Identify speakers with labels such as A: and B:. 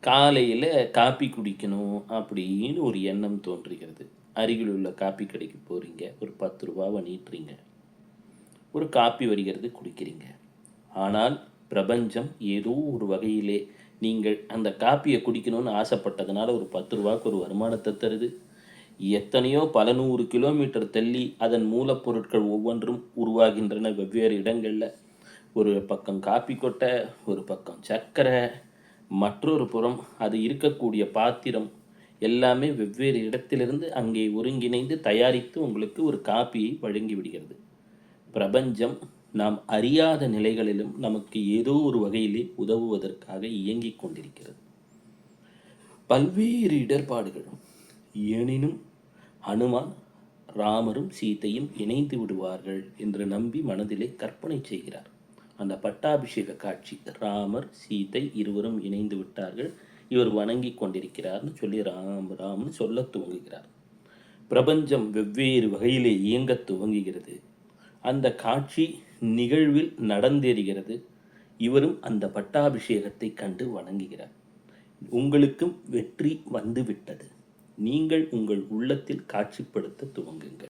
A: காலையில காப்பி குடிக்கணும் அப்படின்னு ஒரு எண்ணம் தோன்றுகிறது. அருகில் உள்ள காப்பி கடைக்கு போறீங்க. ஒரு ரூ. 10 நீட்டுறீங்க. ஒரு காப்பி வருகிறது குடிக்கிறீங்க. ஆனால் பிரபஞ்சம் ஏதோ ஒரு வகையிலே நீங்கள் அந்த காப்பிய குடிக்கணும்னு ஆசைப்பட்டதுனால ஒரு ரூ. 10க்கு ஒரு வருமானத்த தருது. எத்தனையோ பல 100 கிலோமீட்டர் தள்ளி அதன் மூலப்பொருட்கள் ஒவ்வொன்றும் உருவாகின்றன வெவ்வேறு இடங்கள்ல. ஒரு பக்கம் காப்பி கொட்டை, ஒரு பக்கம் சர்க்கரை, மற்றொரு புறம் அது இருக்கக்கூடிய பாத்திரம் எல்லாமே வெவ்வேறு இடத்திலிருந்து அங்கே ஒருங்கிணைந்து தயாரித்து உங்களுக்கு ஒரு காப்பியை வழங்கி விடுகிறது. பிரபஞ்சம் நாம் அறியாத நிலைகளிலும் நமக்கு ஏதோ ஒரு வகையிலே உதவுவதற்காக இயங்கிக் கொண்டிருக்கிறது. பல்வேறு இடர்பாடுகள். எனினும் ஹனுமான் ராமரும் சீதையும் இணைந்து விடுவார்கள் என்று நம்பி மனதிலே கற்பனை செய்கிறார். அந்த பட்டாபிஷேக காட்சி, ராமர் சீதை இருவரும் இணைந்து விட்டார்கள், இவர் வணங்கி கொண்டிருக்கிறார்னு சொல்லி ராம் ராம்னு சொல்ல துவங்குகிறார். பிரபஞ்சம் வெவ்வேறு வகையிலே இயங்க துவங்குகிறது. அந்த காட்சி நிகழ்வில் நடந்தேறுகிறது. இவரும் அந்த பட்டாபிஷேகத்தை கண்டு வணங்குகிறார். உங்களுக்கும் வெற்றி வந்துவிட்டது. நீங்கள் உங்கள் உள்ளத்தில் காட்சிப்படுத்த துவங்குங்கள்.